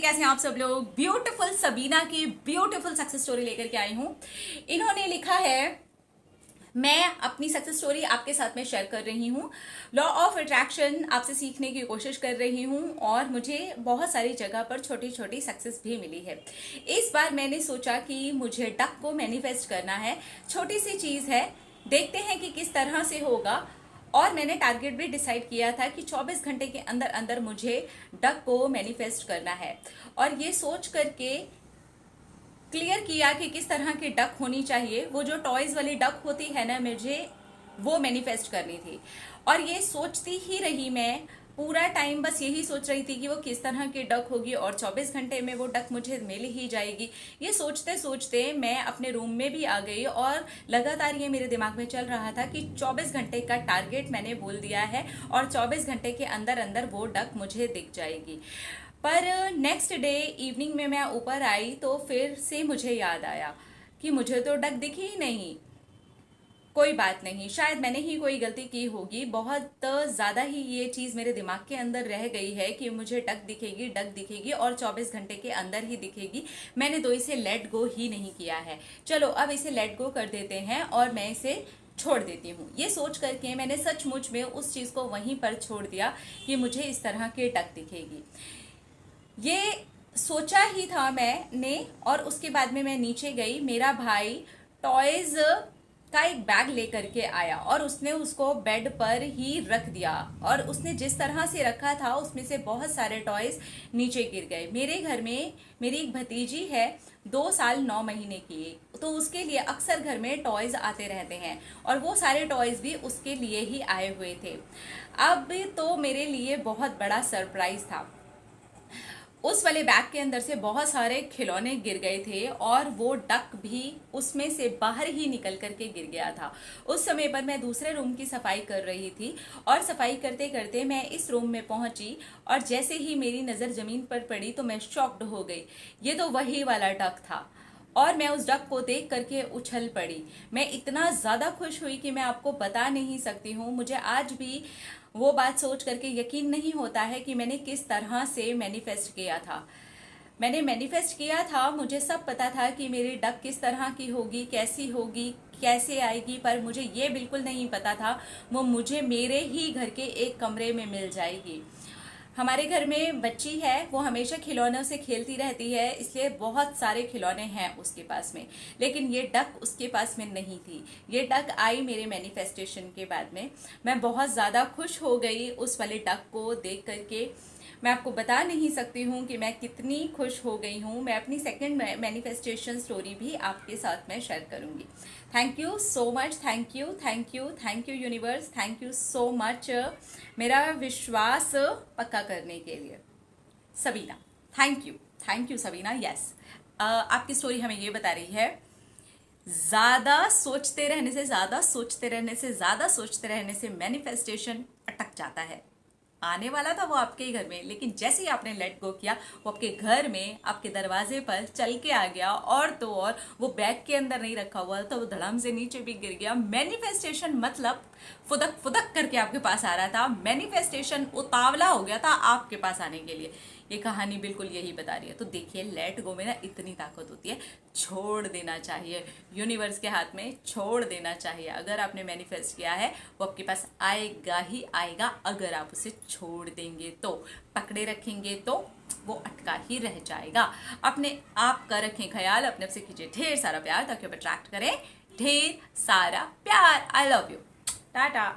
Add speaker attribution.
Speaker 1: कैसे हैं आप सब लोग। ब्यूटीफुल सबीना की ब्यूटीफुल सक्सेस स्टोरी लेकर के आई हूं। इन्होंने लिखा है, मैं अपनी सक्सेस स्टोरी आपके साथ में शेयर कर रही हूँ। लॉ ऑफ अट्रैक्शन आपसे सीखने की कोशिश कर रही हूँ और मुझे बहुत सारी जगह पर छोटी छोटी सक्सेस भी मिली है। इस बार मैंने सोचा कि मुझे डक को मैनिफेस्ट करना है। छोटी सी चीज़ है, देखते हैं कि किस तरह से होगा। और मैंने टारगेट भी डिसाइड किया था कि 24 घंटे के अंदर अंदर मुझे डक को मैनिफेस्ट करना है। और ये सोच करके क्लियर किया कि किस तरह की डक होनी चाहिए। वो जो टॉयज वाली डक होती है ना, मुझे वो मैनिफेस्ट करनी थी। और ये सोचती ही रही मैं पूरा टाइम, बस यही सोच रही थी कि वो किस तरह की डक होगी और 24 घंटे में वो डक मुझे मिल ही जाएगी। ये सोचते सोचते मैं अपने रूम में भी आ गई और लगातार ये मेरे दिमाग में चल रहा था कि 24 घंटे का टारगेट मैंने बोल दिया है और 24 घंटे के अंदर अंदर वो डक मुझे दिख जाएगी। पर नेक्स्ट डे इवनिंग में मैं ऊपर आई तो फिर से मुझे याद आया कि मुझे तो डक दिखी ही नहीं। कोई बात नहीं, शायद मैंने ही कोई गलती की होगी। बहुत ज़्यादा ही ये चीज़ मेरे दिमाग के अंदर रह गई है कि मुझे डक दिखेगी और 24 घंटे के अंदर ही दिखेगी। मैंने तो इसे लेट गो ही नहीं किया है। चलो अब इसे लेट गो कर देते हैं और मैं इसे छोड़ देती हूँ। ये सोच करके मैंने सचमुच में उस चीज़ को वहीं पर छोड़ दिया कि मुझे इस तरह की डक दिखेगी। ये सोचा ही था मैंने। और उसके बाद में मैं नीचे गई, मेरा भाई टॉयज का एक बैग लेकर के आया और उसने उसको बेड पर ही रख दिया। और उसने जिस तरह से रखा था उसमें से बहुत सारे टॉयज नीचे गिर गए। मेरे घर में मेरी एक भतीजी है, 2 साल 9 महीने की, तो उसके लिए अक्सर घर में टॉयज आते रहते हैं और वो सारे टॉयज भी उसके लिए ही आए हुए थे। अब तो मेरे लिए बहुत बड़ा सरप्राइज था। उस वाले बैग के अंदर से बहुत सारे खिलौने गिर गए थे और वो डक भी उसमें से बाहर ही निकल करके गिर गया था। उस समय पर मैं दूसरे रूम की सफाई कर रही थी और सफाई करते करते मैं इस रूम में पहुंची और जैसे ही मेरी नज़र ज़मीन पर पड़ी तो मैं शॉक्ड हो गई। ये तो वही वाला डक था और मैं उस डक को देख करके उछल पड़ी। मैं इतना ज़्यादा खुश हुई कि मैं आपको बता नहीं सकती हूँ। मुझे आज भी वो बात सोच करके यकीन नहीं होता है कि मैंने किस तरह से मैनिफेस्ट किया था। मैंने मैनिफेस्ट किया था, मुझे सब पता था कि मेरी डक किस तरह की होगी, कैसी होगी, कैसे आएगी, पर मुझे ये बिल्कुल नहीं पता था वो मुझे मेरे ही घर के एक कमरे में मिल जाएगी। हमारे घर में बच्ची है, वो हमेशा खिलौनों से खेलती रहती है, इसलिए बहुत सारे खिलौने हैं उसके पास में। लेकिन ये डक उसके पास में नहीं थी। ये डक आई मेरे मैनिफेस्टेशन के बाद में। मैं बहुत ज़्यादा खुश हो गई उस वाले डक को देख करके। मैं आपको बता नहीं सकती हूँ कि मैं कितनी खुश हो गई हूँ। मैं अपनी सेकंड मैनिफेस्टेशन स्टोरी भी आपके साथ में शेयर करूँगी। Thank you so much, thank you, thank you, thank you universe, thank you so much मेरा विश्वास पक्का करने के लिए। Sabina, thank you Sabina. Yes, आपकी स्टोरी हमें ये बता रही है, ज़्यादा सोचते रहने से, ज़्यादा सोचते रहने से, ज़्यादा सोचते रहने से मैनिफेस्टेशन अटक जाता है। आने वाला था वो आपके ही घर में, लेकिन जैसे ही आपने लेट गो किया वो आपके घर में, आपके दरवाजे पर चल के आ गया। और तो और वो बैग के अंदर नहीं रखा हुआ था, वो धड़ाम से नीचे भी गिर गया। मैनिफेस्टेशन मतलब फुदक फुदक करके आपके पास आ रहा था। मैनिफेस्टेशन उतावला हो गया था आपके पास आने के लिए। ये कहानी बिल्कुल यही बता रही है। तो देखिए, लेट गो में ना इतनी ताकत होती है, छोड़ देना चाहिए। यूनिवर्स के हाथ में छोड़ देना चाहिए। अगर आपने मैनिफेस्ट किया है वो आपके पास आएगा ही आएगा। अगर आप उसे छोड़ देंगे तो, पकड़े रखेंगे तो वो अटका ही रह जाएगा। अपने आप का रखें ख्याल, अपने आप से कीजिए ढेर सारा प्यार ताकि आप अट्रैक्ट करें ढेर सारा प्यार। I love you, Tata.